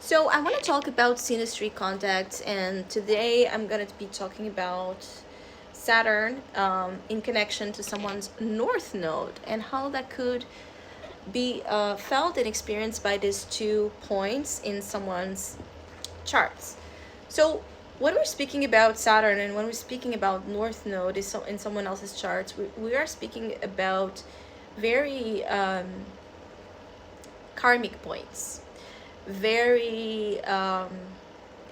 So I want to talk about synastry contacts, and today I'm going to be talking about Saturn in connection to someone's north node and how that could be felt and experienced by these 2 points in someone's charts. So when we're speaking about Saturn and when we're speaking about north node in someone else's charts, we are speaking about very karmic points, very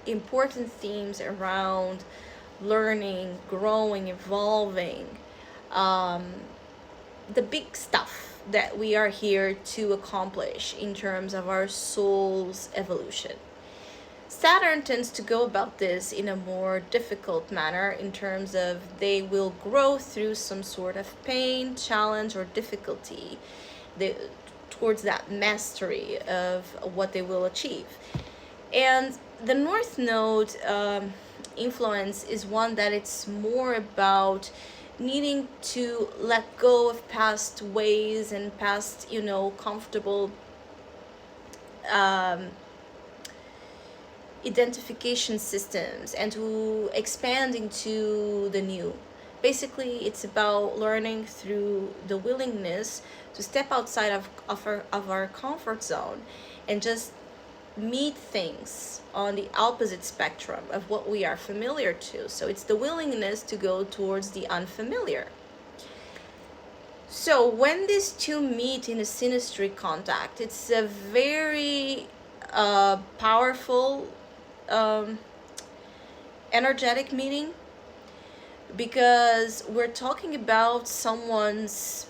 important themes around learning, growing, evolving, um, the big stuff that we are here to accomplish in terms of our soul's evolution. Saturn tends to go about this in a more difficult manner in terms of they will grow through some sort of pain, challenge, or difficulty towards that mastery of what they will achieve. And the North Node influence is one that it's more about needing to let go of past ways and past, comfortable um, identification systems and to expand into the new. Basically, it's about learning through the willingness to step outside of our comfort zone and just meet things on the opposite spectrum of what we are familiar to. So it's the willingness to go towards the unfamiliar. So when these two meet in a synastry contact, it's a very powerful energetic meeting, because we're talking about someone's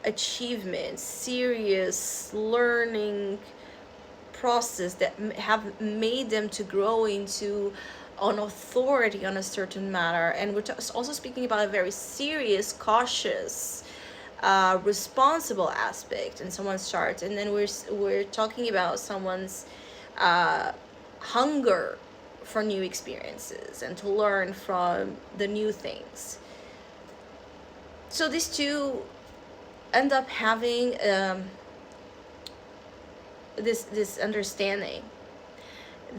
achievement, serious learning process that have made them to grow into an authority on a certain matter. And we're also speaking about a very serious, cautious, responsible aspect in someone's chart. And then we're talking about someone's hunger for new experiences and to learn from the new things. So these two end up having this understanding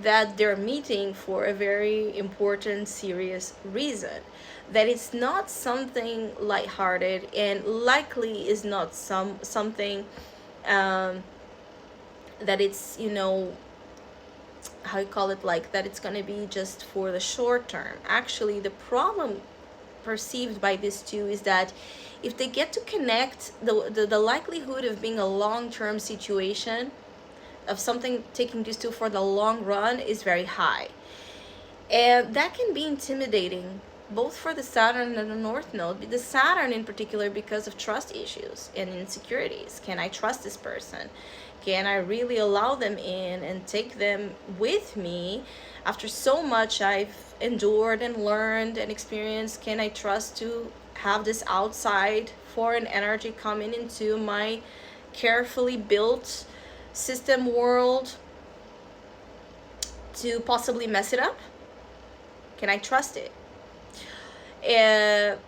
that they're meeting for a very important, serious reason. That it's not something lighthearted, and likely is not something that it's, how you call it, like that it's going to be just for the short term. Actually, the problem perceived by these two is that if they get to connect, the likelihood of being a long-term situation, of something taking these two for the long run, is very high. And that can be intimidating, both for the Saturn and the North Node. The Saturn in particular, because of trust issues and insecurities. Can I trust this person? Can I really allow them in and take them with me after so much I've endured and learned and experienced? Can I trust to have this outside foreign energy coming into my carefully built system world to possibly mess it up? Can I trust it? And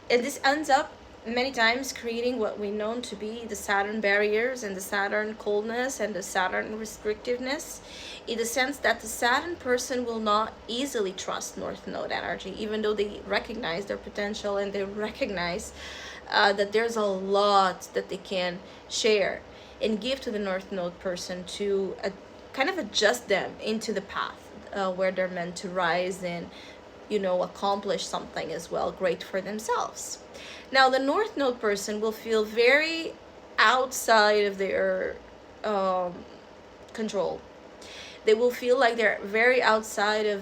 this ends up many times creating what we know to be the Saturn barriers and the Saturn coldness and the Saturn restrictiveness, in the sense that the Saturn person will not easily trust North Node energy, even though they recognize their potential and they recognize that there's a lot that they can share and give to the North Node person to kind of adjust them into the path where they're meant to rise and accomplish something as well great for themselves. Now, the North Node person will feel very outside of their control. They will feel like they're very outside of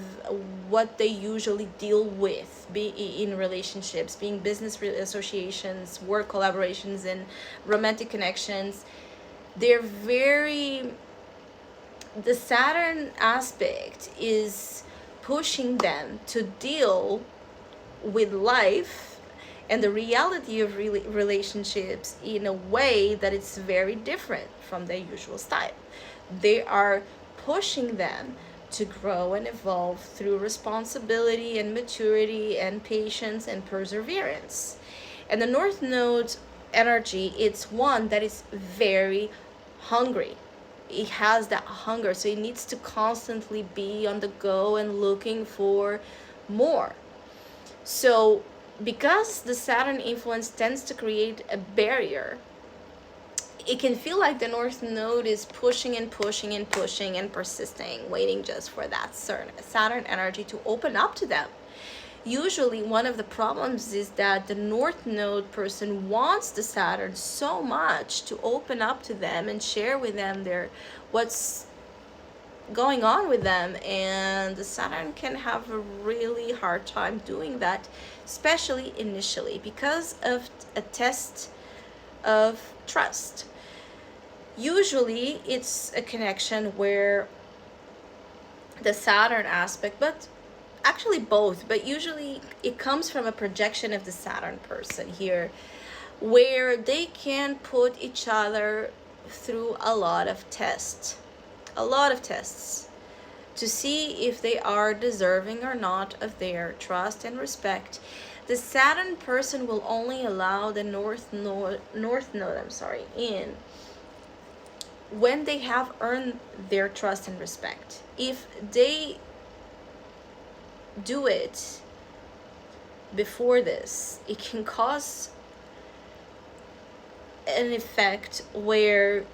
what they usually deal with, be in relationships, being business associations, work collaborations, and romantic connections. They're very... The Saturn aspect is pushing them to deal with life and the reality of relationships in a way that it's very different from their usual style. They are pushing them to grow and evolve through responsibility and maturity and patience and perseverance. And the North Node energy, it's one that is very hungry. it has that hunger, so it needs to constantly be on the go and looking for more. So because the Saturn influence tends to create a barrier, it can feel like the North Node is pushing and pushing and pushing and persisting, waiting just for that Saturn energy to open up to them. Usually one of the problems is that the North Node person wants the Saturn so much to open up to them and share with them what's going on with them, and the Saturn can have a really hard time doing that, especially initially, because of a test of trust. Usually it's a connection where the Saturn aspect, but actually both, but usually it comes from a projection of the Saturn person here, where they can put each other through a lot of tests to see if they are deserving or not of their trust and respect. The Saturn person will only allow the North Node in when they have earned their trust and respect. If they do it before this, it can cause an effect where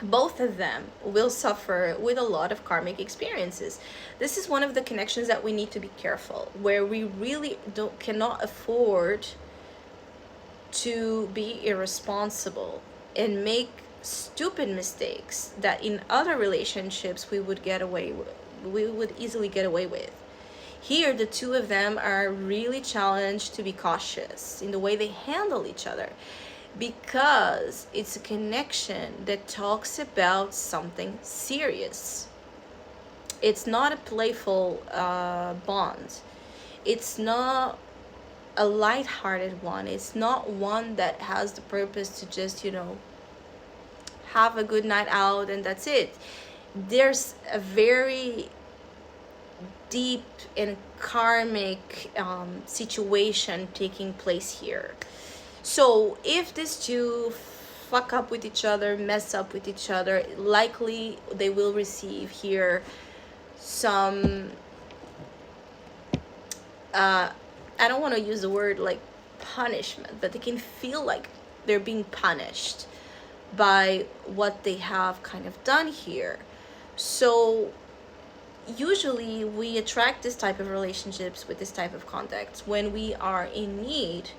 both of them will suffer with a lot of karmic experiences. This is one of the connections that we need to be careful, where we really cannot afford to be irresponsible and make stupid mistakes that in other relationships we would easily get away with. Here, the two of them are really challenged to be cautious in the way they handle each other, because it's a connection that talks about something serious. It's not a playful bond. It's not a light-hearted one. It's not one that has the purpose to just, have a good night out and that's it. There's a very deep and karmic situation taking place here. So if these two fuck up with each other, mess up with each other, likely they will receive here some I don't want to use the word like punishment, but they can feel like they're being punished by what they have kind of done here. So usually we attract this type of relationships with this type of contacts when we are in need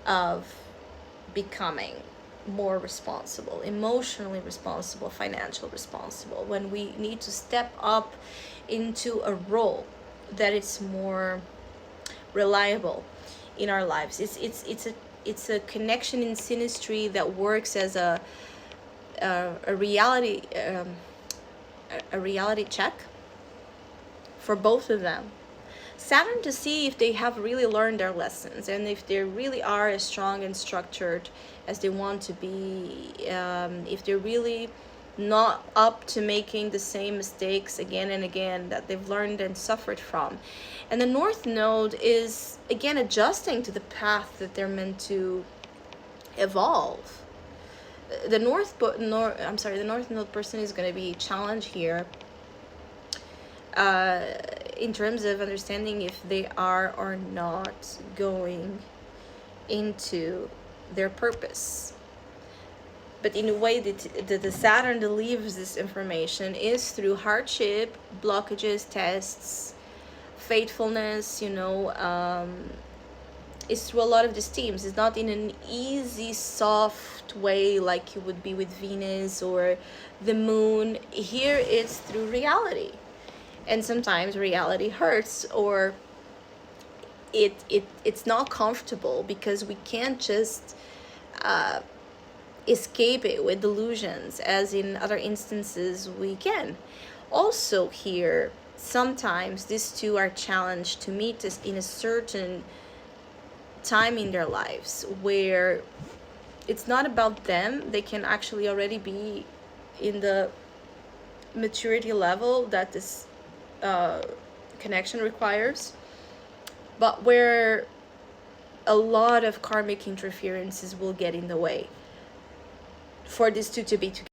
of becoming more responsible, emotionally responsible, financially responsible, when we need to step up into a role that is more reliable in our lives. It's a connection in synastry that works as a reality check for both of them. Saturn, to see if they have really learned their lessons and if they really are as strong and structured as they want to be, if they're really not up to making the same mistakes again and again that they've learned and suffered from. And the North Node is again adjusting to the path that they're meant to evolve. The North Node person is going to be challenged here in terms of understanding if they are or not going into their purpose. But in a way that the Saturn delivers this information is through hardship, blockages, tests, faithfulness, is through a lot of these themes. It's not in an easy, soft way like it would be with Venus or the moon. Here it's through reality. And sometimes reality hurts, or it's not comfortable, because we can't just escape it with delusions, as in other instances we can. Also here, sometimes these two are challenged to meet us in a certain time in their lives where it's not about them. They can actually already be in the maturity level that this connection requires, but where a lot of karmic interferences will get in the way for these two to be together.